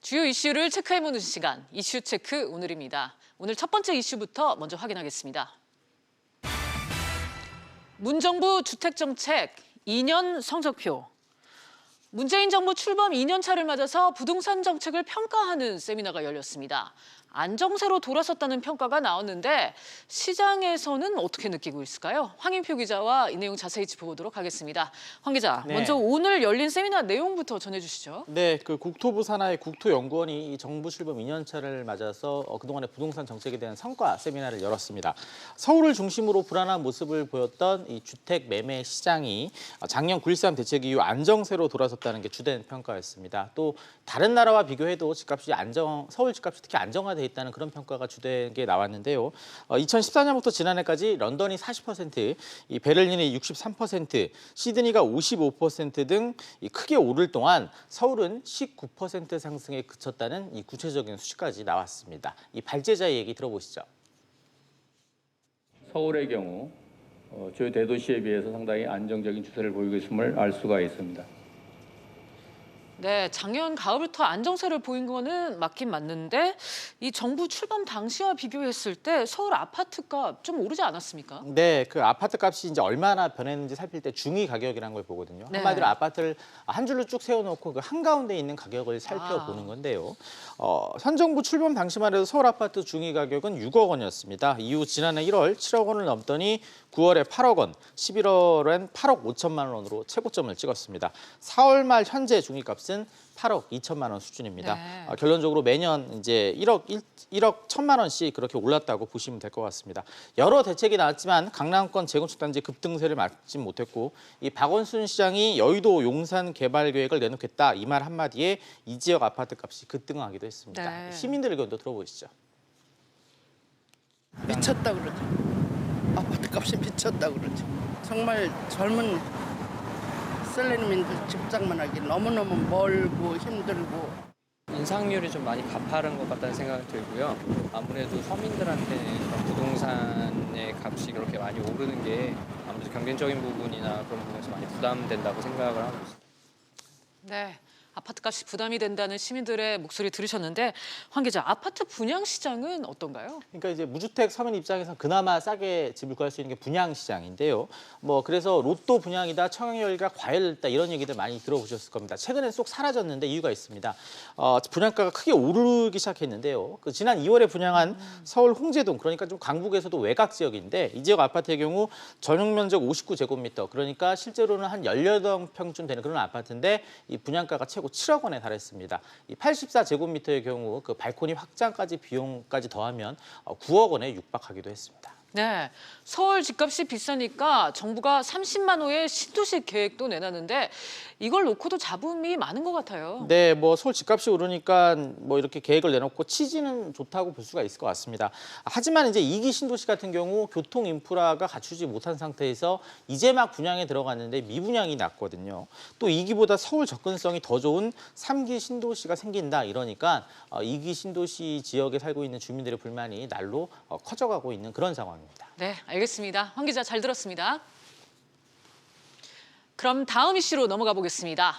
주요 이슈를 체크해보는 시간, 이슈 체크 오늘입니다. 오늘 첫 번째 이슈부터 먼저 확인하겠습니다. 문정부 주택정책 2년 성적표. 문재인 정부 출범 2년 차를 맞아서 부동산 정책을 평가하는 세미나가 열렸습니다. 안정세로 돌아섰다는 평가가 나왔는데 시장에서는 어떻게 느끼고 있을까요? 황인표 기자와 이 내용 자세히 짚어보도록 하겠습니다. 황 기자, 네. 먼저 오늘 열린 세미나 내용부터 전해주시죠. 네, 국토부 산하의 국토연구원이 이 정부 출범 2년 차를 맞아서 그동안의 부동산 정책에 대한 성과 세미나를 열었습니다. 서울을 중심으로 불안한 모습을 보였던 이 주택 매매 시장이 작년 9.13 대책 이후 안정세로 돌아섰다는 게 주된 평가였습니다. 또 다른 나라와 비교해도 집값이 서울 집값이 특히 안정화돼 있다는 그런 평가가 주된 게 나왔는데요. 2014년부터 지난해까지 런던이 40%, 이 베를린이 63%, 시드니가 55% 등 크게 오를 동안 서울은 19% 상승에 그쳤다는 이 구체적인 수치까지 나왔습니다. 이 발제자의 얘기 들어보시죠. 서울의 경우 주요 대도시에 비해서 상당히 안정적인 추세를 보이고 있음을 알 수가 있습니다. 네, 작년 가을부터 안정세를 보인 거는 맞긴 맞는데 이 정부 출범 당시와 비교했을 때 서울 아파트값 좀 오르지 않았습니까? 네, 그 아파트 값이 이제 얼마나 변했는지 살필 때 중위 가격이라는 걸 보거든요. 네. 한마디로 아파트를 한 줄로 쭉 세워놓고 그 한가운데 있는 가격을 살펴보는 건데요. 현 정부 출범 당시만 해도 서울 아파트 중위 가격은 6억 원이었습니다. 이후 지난해 1월 7억 원을 넘더니 9월에 8억 원, 11월엔 8억 5천만 원으로 최고점을 찍었습니다. 4월 말 현재 중위값은 8억 2천만 원 수준입니다. 네. 결론적으로 매년 이제 1억 1천만 원씩 그렇게 올랐다고 보시면 될 것 같습니다. 여러 대책이 나왔지만 강남권 재건축 단지 급등세를 막지 못했고 이 박원순 시장이 여의도 용산 개발 계획을 내놓겠다 이 말 한마디에 이 지역 아파트 값이 급등하기도 했습니다. 네. 시민들 의견도 들어보시죠. 미쳤다 그러죠. 아파트 값이 미쳤다 그러죠. 정말 젊은 셀러리민들 집장만 하기 너무너무 멀고 힘들고. 인상률이 좀 많이 가파른 것 같다는 생각이 들고요. 아무래도 서민들한테는 그런 부동산의 값이 그렇게 많이 오르는 게 아무래도 경쟁적인 부분이나 그런 부분에서 많이 부담된다고 생각을 하고 있습니다. 네, 아파트값이 부담이 된다는 시민들의 목소리 들으셨는데 황 기자, 아파트 분양 시장은 어떤가요? 그러니까 이제 무주택 서민 입장에서 그나마 싸게 집을 구할 수 있는 게 분양 시장인데요. 그래서 로또 분양이다, 청약열기가 과열됐다 이런 얘기들 많이 들어보셨을 겁니다. 최근엔 쏙 사라졌는데 이유가 있습니다. 분양가가 크게 오르기 시작했는데요. 지난 2월에 분양한 서울 홍제동, 그러니까 좀 강북에서도 외곽 지역인데 이 지역 아파트의 경우 전용 면적 59제곱미터, 그러니까 실제로는 한 18평쯤 되는 그런 아파트인데 이 분양가가 최고 7억 원에 달했습니다. 이 84제곱미터의 경우 그 발코니 확장까지 비용까지 더하면 9억 원에 육박하기도 했습니다. 네, 서울 집값이 비싸니까 정부가 30만 호의 신도시 계획도 내놨는데 이걸 놓고도 잡음이 많은 것 같아요. 네, 서울 집값이 오르니까 이렇게 계획을 내놓고 취지는 좋다고 볼 수가 있을 것 같습니다. 하지만 이제 2기 신도시 같은 경우 교통 인프라가 갖추지 못한 상태에서 이제 막 분양에 들어갔는데 미분양이 났거든요. 또 2기보다 서울 접근성이 더 좋은 3기 신도시가 생긴다 이러니까 2기 신도시 지역에 살고 있는 주민들의 불만이 날로 커져가고 있는 그런 상황입니다. 네, 알겠습니다. 황 기자 잘 들었습니다. 그럼 다음 이슈로 넘어가 보겠습니다.